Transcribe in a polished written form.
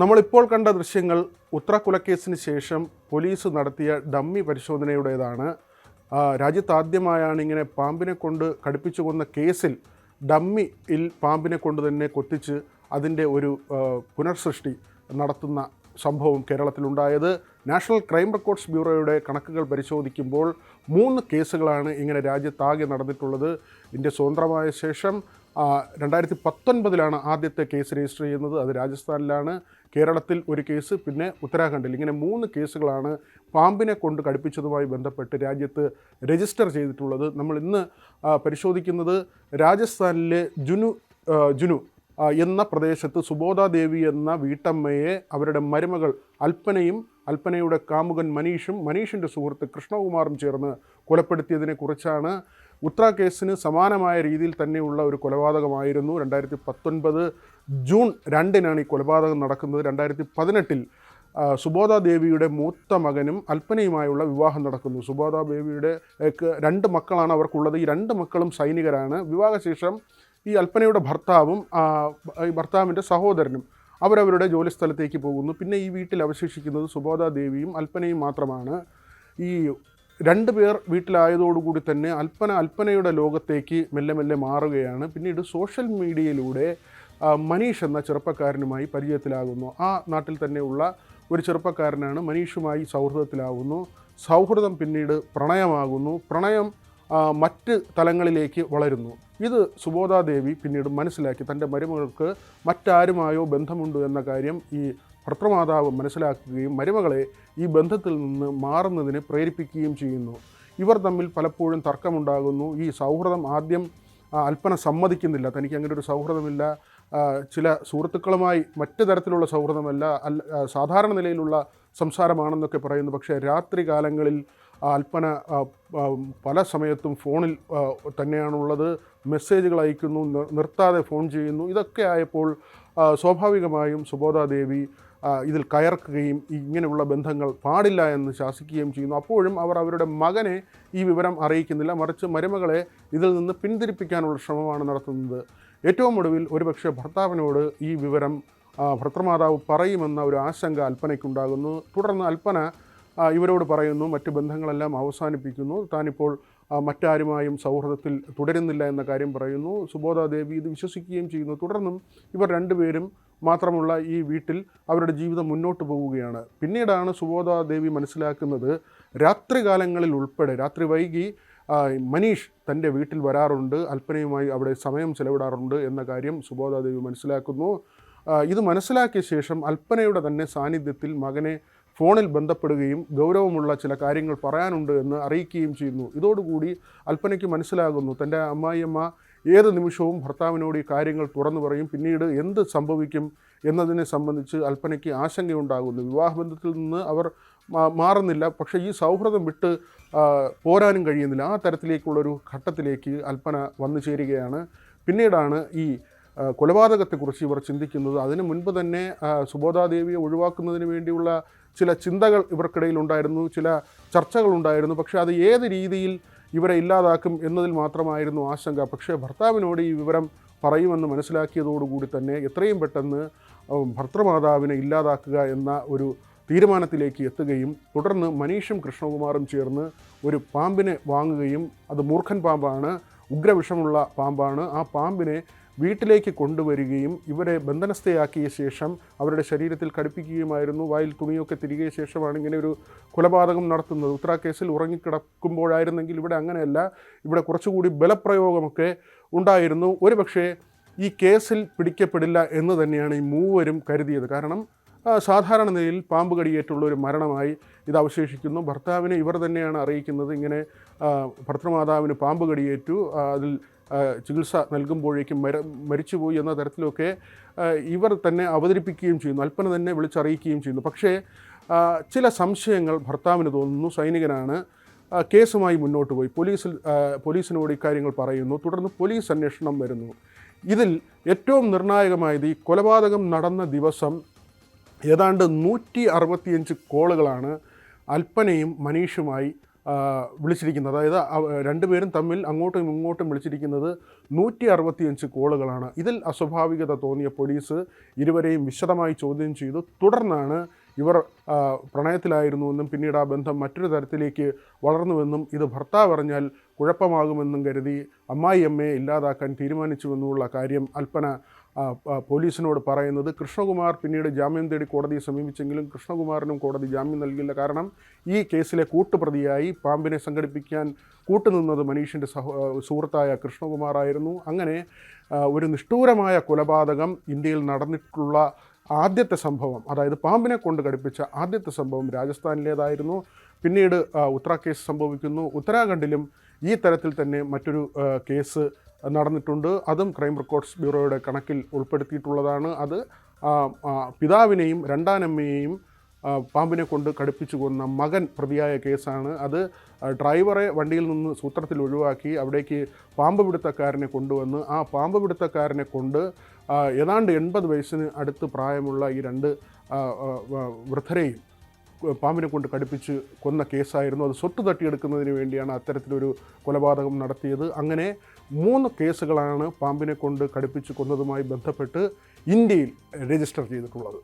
നമ്മളിപ്പോൾ കണ്ട ദൃശ്യങ്ങൾ ഉത്തരക്കുലക്കേസിന് ശേഷം പോലീസ് നടത്തിയ ഡമ്മി പരിശോധനയുടേതാണ്. രാജ്യത്ത് ആദ്യമായാണ് ഇങ്ങനെ പാമ്പിനെ കൊണ്ട് കടിപ്പിച്ചു കൊന്ന കേസിൽ ഡമ്മിയിൽ പാമ്പിനെ കൊണ്ട് തന്നെ കൊത്തിച്ച് അതിൻ്റെ ഒരു പുനർസൃഷ്ടി നടത്തുന്ന സംഭവം കേരളത്തിലുണ്ടായത്. നാഷണൽ ക്രൈം റെക്കോർഡ്സ് ബ്യൂറോയുടെ കണക്കുകൾ പരിശോധിക്കുമ്പോൾ 3 കേസുകളാണ് ഇങ്ങനെ രാജ്യത്താകെ നടന്നിട്ടുള്ളത്. ഇന്ത്യ സ്വതന്ത്രമായ ശേഷം 2019 ആദ്യത്തെ കേസ് രജിസ്റ്റർ ചെയ്യുന്നത്. അത് രാജസ്ഥാനിലാണ്. കേരളത്തിൽ ഒരു കേസ്, പിന്നെ ഉത്തരാഖണ്ഡിൽ. ഇങ്ങനെ 3 കേസുകളാണ് പാമ്പിനെ കൊണ്ട് കടിപ്പിച്ചതുമായി ബന്ധപ്പെട്ട് രാജ്യത്ത് രജിസ്റ്റർ ചെയ്തിട്ടുള്ളത്. നമ്മൾ ഇന്ന് പരിശോധിക്കുന്നത് രാജസ്ഥാനിലെ ജുനു എന്ന പ്രദേശത്ത് സുബോധ ദേവി എന്ന വീട്ടമ്മയെ അവരുടെ മരുമകൾ അൽപ്പനയുടെ കാമുകൻ മനീഷിൻ്റെ സുഹൃത്ത് കൃഷ്ണകുമാറും ചേർന്ന് കൊലപ്പെടുത്തിയതിനെക്കുറിച്ചാണ്. ഉത്തര കേസിന് സമാനമായ രീതിയിൽ തന്നെയുള്ള ഒരു കൊലപാതകമായിരുന്നു. 2019 ജൂൺ 2 ഈ കൊലപാതകം നടക്കുന്നത്. 2018 സുബോധ ദേവിയുടെ മൂത്ത മകനും അൽപ്പനയുമായുള്ള വിവാഹം നടക്കുന്നു. സുബോധ ദേവിയുടെ 2 മക്കളാണ് അവർക്കുള്ളത്. ഈ 2 മക്കളും സൈനികരാണ്. വിവാഹശേഷം ഈ അൽപ്പനയുടെ ഭർത്താവും ഭർത്താവിൻ്റെ സഹോദരനും അവരവരുടെ ജോലിസ്ഥലത്തേക്ക് പോകുന്നു. പിന്നെ ഈ വീട്ടിൽ അവശേഷിക്കുന്നത് സുബോധ ദേവിയും അൽപ്പനയും മാത്രമാണ്. ഈ 2 പേർ വീട്ടിലായതോടുകൂടി തന്നെ അൽപ്പനയുടെ ലോകത്തേക്ക് മെല്ലെ മാറുകയാണ്. പിന്നീട് സോഷ്യൽ മീഡിയയിലൂടെ മനീഷ് എന്ന ചെറുപ്പക്കാരനുമായി പരിചയത്തിലാകുന്നു. ആ നാട്ടിൽ തന്നെയുള്ള ഒരു ചെറുപ്പക്കാരനാണ്. മനീഷുമായി സൗഹൃദത്തിലാകുന്നു. സൗഹൃദം പിന്നീട് പ്രണയമാകുന്നു. പ്രണയം മറ്റ് തലങ്ങളിലേക്ക് വളരുന്നു. ഇത് സുബോധ ദേവി പിന്നീട് മനസ്സിലാക്കി. തൻ്റെ മരുമകൾക്ക് മറ്റാരുമായോ ബന്ധമുണ്ട് എന്ന കാര്യം ഈ ഭർത്തൃമാതാവ് മനസ്സിലാക്കുകയും മരുമകളെ ഈ ബന്ധത്തിൽ നിന്ന് മാറുന്നതിന് പ്രേരിപ്പിക്കുകയും ചെയ്യുന്നു. ഇവർ തമ്മിൽ പലപ്പോഴും തർക്കമുണ്ടാകുന്നു. ഈ സൗഹൃദം ആദ്യം അൽപ്പന സമ്മതിക്കുന്നില്ല. തനിക്ക് അങ്ങനെ ഒരു സൗഹൃദമില്ല, ചില സുഹൃത്തുക്കളുമായി മറ്റു തരത്തിലുള്ള സൗഹൃദമല്ല, സാധാരണ നിലയിലുള്ള സംസാരമാണെന്നൊക്കെ പറയുന്നു. പക്ഷേ രാത്രി കാലങ്ങളിൽ അൽപ്പന പല സമയത്തും ഫോണിൽ തന്നെയാണുള്ളത്. മെസ്സേജുകൾ അയക്കുന്നു, നിർത്താതെ ഫോൺ ചെയ്യുന്നു. ഇതൊക്കെ ആയപ്പോൾ സ്വാഭാവികമായും സുബോധ ദേവി ഇതിൽ കയർക്കുകയും ഇങ്ങനെയുള്ള ബന്ധങ്ങൾ പാടില്ല എന്ന് ശാസിക്കുകയും ചെയ്യുന്നു. അപ്പോഴും അവർ അവരുടെ മകനെ ഈ വിവരം അറിയിക്കുന്നില്ല, മറിച്ച് മരുമകളെ ഇതിൽ നിന്ന് പിന്തിരിപ്പിക്കാനുള്ള ശ്രമമാണ് നടത്തുന്നത്. ഏറ്റവും ഒടുവിൽ ഒരുപക്ഷെ ഭർത്താവിനോട് ഈ വിവരം ഭർത്തൃമാതാവ് പറയുമെന്ന ഒരു ആശങ്ക അൽപ്പനയ്ക്കുണ്ടാകുന്നു. തുടർന്ന് അൽപ്പന ഇവരോട് പറയുന്നു, മറ്റ് ബന്ധങ്ങളെല്ലാം അവസാനിപ്പിക്കുന്നു, താനിപ്പോൾ മറ്റാരുമായും സൗഹൃദത്തിൽ തുടരുന്നില്ല എന്ന കാര്യം പറയുന്നു. സുബോധ ദേവി ഇത് വിശ്വസിക്കുകയും ചെയ്യുന്നു. തുടർന്നും ഇവർ 2 പേരും മാത്രമുള്ള ഈ വീട്ടിൽ അവരുടെ ജീവിതം മുന്നോട്ട് പോവുകയാണ്. പിന്നീടാണ് സുബോധ ദേവി മനസ്സിലാക്കുന്നത്, രാത്രികാലങ്ങളിൽ ഉൾപ്പെടെ രാത്രി വൈകി മനീഷ് തൻ്റെ വീട്ടിൽ വരാറുണ്ട്, അൽപ്പനയുമായി അവിടെ സമയം ചെലവിടാറുണ്ട് എന്ന കാര്യം സുബോധ ദേവി മനസ്സിലാക്കുന്നു. ഇത് മനസ്സിലാക്കിയ ശേഷം അൽപ്പനയുടെ തന്നെ സാന്നിധ്യത്തിൽ മകനെ ഫോണിൽ ബന്ധപ്പെടുകയും ഗൗരവമുള്ള ചില കാര്യങ്ങൾ പറയാനുണ്ട് എന്ന് അറിയിക്കുകയും ചെയ്യുന്നു. ഇതോടുകൂടി അൽപ്പനയ്ക്ക് മനസ്സിലാകുന്നു, തൻ്റെ അമ്മായിയമ്മ ഏത് നിമിഷവും ഭർത്താവിനോട് ഈ കാര്യങ്ങൾ തുറന്നു പറയും. പിന്നീട് എന്ത് സംഭവിക്കും എന്നതിനെ സംബന്ധിച്ച് അൽപ്പനയ്ക്ക് ആശങ്കയുണ്ടാകുന്നു. വിവാഹബന്ധത്തിൽ നിന്ന് അവർ മാറുന്നില്ല, പക്ഷേ ഈ സൗഹൃദം വിട്ട് പോരാനും കഴിയുന്നില്ല. ആ തരത്തിലേക്കുള്ളൊരു ഘട്ടത്തിലേക്ക് അൽപ്പന വന്നു ചേരുകയാണ്. പിന്നീടാണ് ഈ കൊലപാതകത്തെക്കുറിച്ച് ഇവർ ചിന്തിക്കുന്നത്. അതിനു മുൻപ് തന്നെ സുബോധ ദേവിയെ ഒഴിവാക്കുന്നതിന് വേണ്ടിയുള്ള ചില ചിന്തകൾ ഇവർക്കിടയിൽ ഉണ്ടായിരുന്നു, ചില ചർച്ചകളുണ്ടായിരുന്നു. പക്ഷേ അത് ഏത് രീതിയിൽ ഇവരെ ഇല്ലാതാക്കും എന്നതിൽ മാത്രമായിരുന്നു ആശങ്ക. പക്ഷേ ഭർത്താവിനോട് ഈ വിവരം പറയുമെന്ന് മനസ്സിലാക്കിയതോടുകൂടി തന്നെ എത്രയും പെട്ടെന്ന് ഭർത്തൃമാതാവിനെ ഇല്ലാതാക്കുക എന്ന ഒരു തീരുമാനത്തിലേക്ക് എത്തുകയും തുടർന്ന് മനീഷും കൃഷ്ണകുമാറും ചേർന്ന് ഒരു പാമ്പിനെ വാങ്ങുകയും, അത് മൂർഖൻ പാമ്പാണ്, ഉഗ്രവിഷമുള്ള പാമ്പാണ്. ആ പാമ്പിനെ വീട്ടിലേക്ക് കൊണ്ടുവരികയും ഇവരെ ബന്ധനസ്ഥയാക്കിയ ശേഷം അവരുടെ ശരീരത്തിൽ കടിപ്പിക്കുകയുമായിരുന്നു. വായിൽ തുണിയൊക്കെ തിരികെ ശേഷമാണ് ഇങ്ങനെ ഒരു കൊലപാതകം നടത്തുന്നത്. ഉത്തര കേസിൽ ഉറങ്ങിക്കിടക്കുമ്പോഴായിരുന്നെങ്കിൽ ഇവിടെ അങ്ങനെയല്ല, ഇവിടെ കുറച്ചുകൂടി ബലപ്രയോഗമൊക്കെ ഉണ്ടായിരുന്നു. ഒരുപക്ഷെ ഈ കേസിൽ പിടിക്കപ്പെടില്ല എന്ന് തന്നെയാണ് ഈ 3 കരുതിയത്. കാരണം സാധാരണ നിലയിൽ പാമ്പ് കടിയേറ്റുള്ള ഒരു മരണമായി ഇത് അവശേഷിക്കുന്നു. ഭർത്താവിനെ ഇവർ തന്നെയാണ് അറിയിക്കുന്നത്, ഇങ്ങനെ ഭർത്തൃമാതാവിന് പാമ്പ് കടിയേറ്റു, അതിൽ ചികിത്സ നൽകുമ്പോഴേക്കും മരിച്ചുപോയി എന്ന തരത്തിലൊക്കെ ഇവർ തന്നെ അവതരിപ്പിക്കുകയും ചെയ്യുന്നു. അൽപ്പന തന്നെ വിളിച്ചറിയിക്കുകയും ചെയ്യുന്നു. പക്ഷേ ചില സംശയങ്ങൾ ഭർത്താവിന് തോന്നുന്നു. സൈനികനാണ്, കേസുമായി മുന്നോട്ട് പോയി പോലീസിനോട് ഇക്കാര്യങ്ങൾ പറയുന്നു. തുടർന്ന് പോലീസ് അന്വേഷണം വരുന്നു. ഇതിൽ ഏറ്റവും നിർണായകമായത് ഈ കൊലപാതകം നടന്ന ദിവസം ഏതാണ്ട് 165 കോളുകളാണ് അൽപ്പനയും മനീഷുമായി വിളിച്ചിരിക്കുന്നത്. അതായത് രണ്ടുപേരും തമ്മിൽ അങ്ങോട്ടും ഇങ്ങോട്ടും വിളിച്ചിരിക്കുന്നത് 165 കോളുകളാണ്. ഇതിൽ അസ്വാഭാവികത തോന്നിയ പോലീസ് ഇരുവരെയും വിശദമായി ചോദ്യം ചെയ്തു. തുടർന്നാണ് ഇവർ പ്രണയത്തിലായിരുന്നുവെന്നും പിന്നീട് ആ ബന്ധം മറ്റൊരു തരത്തിലേക്ക് വളർന്നുവെന്നും ഇത് ഭർത്താവ് അറിഞ്ഞാൽ കുഴപ്പമാകുമെന്നും കരുതി അമ്മായിയമ്മയെ ഇല്ലാതാക്കാൻ തീരുമാനിച്ചുവെന്നുള്ള കാര്യം അൽപ്പന പോലീസിനോട് പറയുന്നത്. കൃഷ്ണകുമാർ പിന്നീട് ജാമ്യം തേടി കോടതിയെ സമീപിച്ചെങ്കിലും കൃഷ്ണകുമാറിനും കോടതി ജാമ്യം നൽകില്ല. കാരണം ഈ കേസിലെ കൂട്ടുപ്രതിയായി പാമ്പിനെ സംഘടിപ്പിക്കാൻ കൂട്ടുനിന്നത് മനീഷിൻ്റെ സുഹൃത്തായ കൃഷ്ണകുമാറായിരുന്നു. അങ്ങനെ ഒരു നിഷ്ഠൂരമായ കൊലപാതകം ഇന്ത്യയിൽ നടന്നിട്ടുള്ള ആദ്യത്തെ സംഭവം, അതായത് പാമ്പിനെ കൊണ്ട് കടിപ്പിച്ച ആദ്യത്തെ സംഭവം രാജസ്ഥാനിലേതായിരുന്നു. പിന്നീട് ഉത്തരാഖണ്ഡ് സംഭവിക്കുന്നു. ഉത്തരാഖണ്ഡിലും ഈ തരത്തിൽ തന്നെ മറ്റൊരു കേസ് നടന്നിട്ടുണ്ട്. അതും ക്രൈം റെക്കോർഡ്സ് ബ്യൂറോയുടെ കണക്കിൽ ഉൾപ്പെടുത്തിയിട്ടുള്ളതാണ്. അത് പിതാവിനെയും രണ്ടാനമ്മയെയും പാമ്പിനെ കൊണ്ട് കടിപ്പിച്ചു കൊന്ന മകൻ പ്രതിയായ കേസാണ്. അത് ഡ്രൈവറെ വണ്ടിയിൽ നിന്ന് സൂത്രത്തിൽ ഒഴിവാക്കി അവിടേക്ക് പാമ്പ് പിടുത്തക്കാരനെ കൊണ്ടുവന്ന് ആ പാമ്പ് പിടുത്തക്കാരനെ കൊണ്ട് ഏതാണ്ട് 80 വയസ്സിന് അടുത്ത് പ്രായമുള്ള ഈ രണ്ട് വൃദ്ധരെയും പാമ്പിനെ കൊണ്ട് കടിപ്പിച്ച് കൊന്ന കേസായിരുന്നു. അത് സ്വത്ത് തട്ടിയെടുക്കുന്നതിന് വേണ്ടിയാണ് അത്തരത്തിലൊരു കൊലപാതകം നടത്തിയത്. അങ്ങനെ 3 കേസുകളാണ് പാമ്പിനെ കൊണ്ട് കടിപ്പിച്ച് കൊന്നതുമായി ബന്ധപ്പെട്ട് ഇന്ത്യയിൽ രജിസ്റ്റർ ചെയ്തിട്ടുള്ളത്.